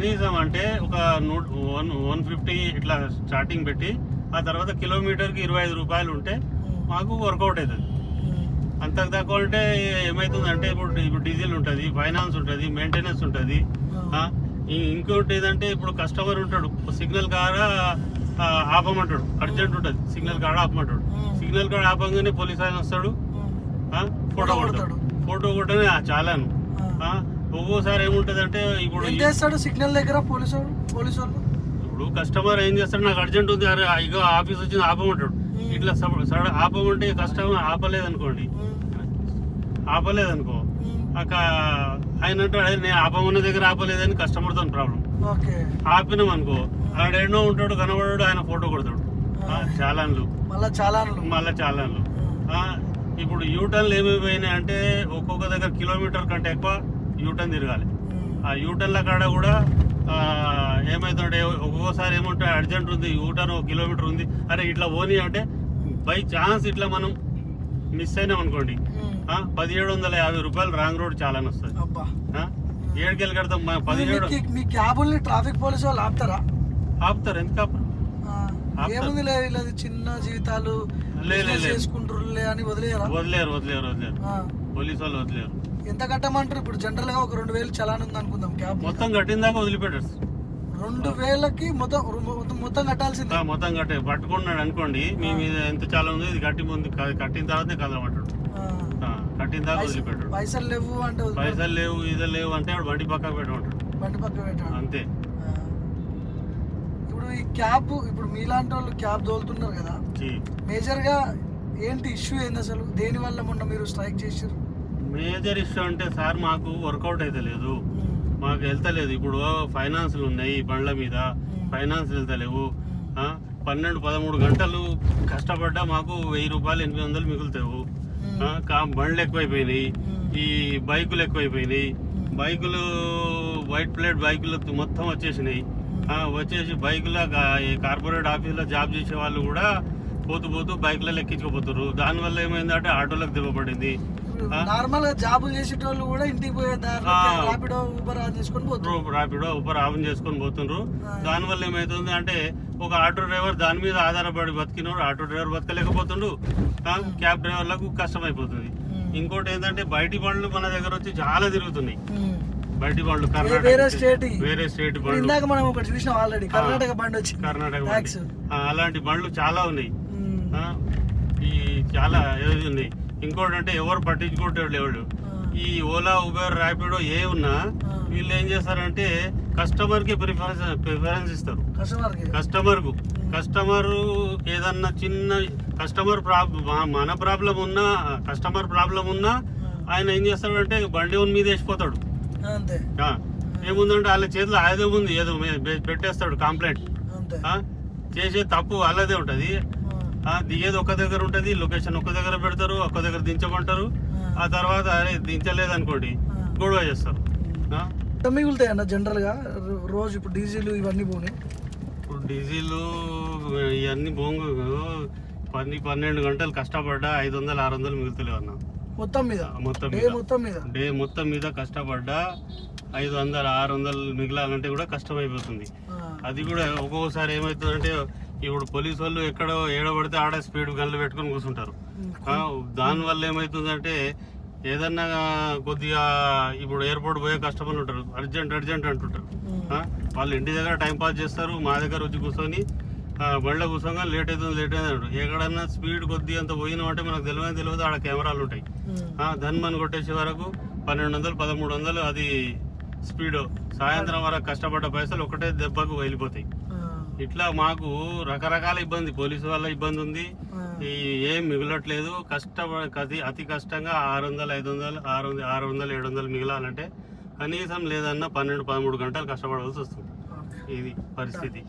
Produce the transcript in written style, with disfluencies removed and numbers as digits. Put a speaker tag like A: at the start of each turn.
A: కనీసం అంటే ఒక 150 ఇట్లా స్టార్టింగ్ పెట్టి ఆ తర్వాత కిలోమీటర్కి 25 రూపాయలు ఉంటే మాకు వర్కౌట్ అవుతుంది. అంతకు తక్కువ అంటే ఏమవుతుందంటే ఇప్పుడు డీజిల్ ఉంటుంది, ఫైనాన్స్ ఉంటుంది, మెయింటెనెన్స్ ఉంటుంది. ఇంకోటి ఏదంటే ఇప్పుడు కస్టమర్ ఉంటాడు, సిగ్నల్ కాడ ఆపమంటాడు, అర్జెంట్ ఉంటుంది, సిగ్నల్ కాడ ఆపమంటాడు. సిగ్నల్ కాడ ఆపంగానే పోలీస్ ఆయన వస్తాడు, ఫోటో కొడతాడు. ఫోటో కొట్టనే చాలాను. ఒక్కోసారి ఏముంటది అంటే ఇప్పుడు
B: సిగ్నల్ దగ్గర పోలీసు
A: ఇప్పుడు కస్టమర్ ఏం చేస్తాడు, నాకు అర్జెంట్ ఉంది, అరే ఇగో ఆఫీస్ వచ్చింది ఆపమంటాడు. ఇట్లా ఆపమంటే కస్టమర్ ఆపలేదనుకో ఆయన అంటాడు, నేను ఆపమన్న దగ్గర ఆపలేదని కస్టమర్తో ప్రాబ్లం. ఆపినాం అనుకో ఆడేడో ఉంటాడు, కనబడాడు, ఆయన ఫోటో కొడతాడు. చాలాన్లు మళ్ళా చాలాన్లు. ఇప్పుడు యూటర్న్లు ఏమైపోయినాయి అంటే ఒక్కొక్క దగ్గర కిలోమీటర్ కంటే ఎక్కువ యూటర్న్ తిరగాలి. ఆ యూటర్న్ల కాడ కూడా ఏమవుతుంటే ఒక్కొక్కసారి ఏముంటాయి, అర్జెంట్ ఉంది, యూటర్న్ 1 కిలోమీటర్ ఉంది, అరే ఇట్లా పోనీ అంటే బై ఛాన్స్ ఇట్లా మనం మిస్ అయినాం అనుకోండి, 1750 రూపాయలు రాంగ్ రోడ్ చాలా వస్తుంది. 7 కడతాం 17.
B: మీ క్యాబుల్ని ట్రాఫిక్ పోలీసు వాళ్ళు
A: ఆపుతారు. ఎందుకు ఆపరు?
B: ఏముంది లేదు, చిన్న జీవితాలు చేసుకుంటారు అని
A: వదిలేరు. పోలీసు వాళ్ళు వదిలేరు.
B: ఎంత కట్టమంటారు? ఇప్పుడు జనరల్ గా ఒక 2000 చలాన్ ఉంది అనుకుందాం, క్యాబ్
A: మొత్తం కట్టిన దాకా వదిలిపెట్టారు.
B: 2000కి మొత్తం కట్టాల్సింది.
A: మొత్తం కట్టే పట్టుకున్నాడు అనుకోండి, మీ మీద ఎంత చాలా ఉంది, ఇది కట్టిన తర్వాతనే కదలమంటాడు. కట్టిన తర్వాత వదిలిపెట్టాడు.
B: పైసలు లేవు
A: ఇది లేవు అంటే బండి పక్క పెట్టమంటాడు. అంతే.
B: ఇప్పుడు ఈ క్యాబ్, ఇప్పుడు మీలాంటి వాళ్ళు క్యాబ్ తోలుతున్నారు కదా, మేజర్ గా ఏంటి ఇష్యూ ఏంది అసలు? దేని వల్ల మొన్న మీరు స్ట్రైక్ చేసారు?
A: మేజర్ ఇష్యూ అంటే సార్ మాకు వర్కౌట్ అయితే లేదు, మాకు వెళ్తలేదు. ఇప్పుడు ఫైనాన్స్లు ఉన్నాయి, బండ్ల మీద ఫైనాన్స్ వెళ్తలేవు. 12-13 గంటలు కష్టపడ్డా మాకు 1000 రూపాయలు 800 మిగులుతావు. బండ్లు ఎక్కువైపోయినాయి, ఈ బైకులు ఎక్కువైపోయినాయి. బైకులు వైట్ ప్లేట్ బైకులు మొత్తం వచ్చేసినాయి. వచ్చేసి బైకులో ఈ కార్పొరేట్ ఆఫీసులో జాబ్ చేసే వాళ్ళు కూడా పోతూ బైక్లలో ఎక్కించుకోపోతారు. దానివల్ల ఏమైందంటే ఆటోలకు దెబ్బపడింది.
B: నార్మల్ గా జాబులు చేసేటోళ్ళు కూడా ఇంటికి పోయే ర్యాపిడో ఊబర్ ఆన్ చేసుకొని పోతుండ్రు. దానివల్ల ఏమైతుంది అంటే ఒక ఆటో డ్రైవర్ దాని మీద ఆధారపడి బతికినోడు ఆటో డ్రైవర్ బతకలేకపోతుండు, క్యాబ్ డ్రైవర్లకు కష్టమైపోతుంది. ఇంకోటి ఏంటంటే బయటి బండ్లు మన దగ్గర వచ్చి చాలా తిరుగుతున్నాయి. బయటి బండ్లు వేరే స్టేట్ బండ్లు మనం ఒకటి చూసినాం ఆల్రెడీ, కర్ణాటక
A: అలాంటి బండ్లు చాలా ఉన్నాయి. ఈ చాలా ఉన్నాయి. ఇంకోటి అంటే ఎవరు పట్టించుకోవట్లేదు ఎవరు. ఈ ఓలా, ఉబర్, ర్యాపిడో ఏ ఉన్నా వీళ్ళు ఏం చేస్తారంటే కస్టమర్ కి ప్రిఫరెన్స్ ఇస్తారు. కస్టమర్ ఏదన్నా చిన్న మన ప్రాబ్లం ఉన్నా, కస్టమర్ ప్రాబ్లం ఉన్నా ఆయన ఏం చేస్తాడంటే బండి మీద వేసిపోతాడు. ఏముందంటే వాళ్ళ చేతిలో ఆయుధం ఉంది, ఏదో పెట్టేస్తాడు కంప్లైంట్. చేసే తప్పు వాళ్ళదే ఉంటది. దిగేది ఒక దగ్గర ఉంటది, లొకేషన్ ఒక దగ్గర పెడతారు, ఒక దగ్గర దించమంటారు. ఆ తర్వాత అరే దించలేదు అనుకోండి గొడవ చేస్తారు.
B: మిగులుతాయి అన్న జనరల్ గా రోజు. ఇప్పుడు డీజిల్ ఇవన్నీ పోనీ,
A: ఇప్పుడు డీజిల్ ఇవన్నీ బొంగు 12 గంటలు కష్టపడ్డా 500-600 మిగులుతలేవు అన్న. డే మొత్తం మీద కష్టపడ్డా 500-600 మిగలాలంటే కూడా కష్టమైపోతుంది. అది కూడా ఒక్కొక్కసారి ఏమవుతుందంటే ఇప్పుడు పోలీసు వాళ్ళు ఎక్కడో ఏడబడితే ఆడ స్పీడ్ గన్లు పెట్టుకొని కూర్చుంటారు. దానివల్ల ఏమవుతుందంటే ఏదన్నా కొద్దిగా ఇప్పుడు ఎయిర్పోర్ట్ పోయే కస్టమర్లు ఉంటారు, అర్జెంట్ అంటుంటారు. వాళ్ళు ఇంటి దగ్గర టైం పాస్ చేస్తారు, మా దగ్గర వచ్చి కూర్చొని బండ్ల కూర్చోగా లేట్ అవుతుంది అంటారు. ఎక్కడన్నా స్పీడ్ కొద్దిగా అంత పోయినాం అంటే మనకు తెలియదు, ఆడ కెమెరాలు ఉంటాయి. ధన్మని కొట్టేసే వరకు 1200-1300 అది స్పీడ్. సాయంత్రం వరకు కష్టపడ్డ పైసలు ఒకటే దెబ్బకు వెళ్ళిపోతాయి. ఇట్లా మాకు రకరకాల ఇబ్బంది, పోలీసు వాళ్ళ ఇబ్బంది ఉంది. ఏం మిగలట్లేదు. అతి కష్టంగా 600-500-600-700 మిగలాలంటే కనీసం లేదన్నా 12-13 గంటలు కష్టపడవలసి వస్తుంది. ఇది పరిస్థితి.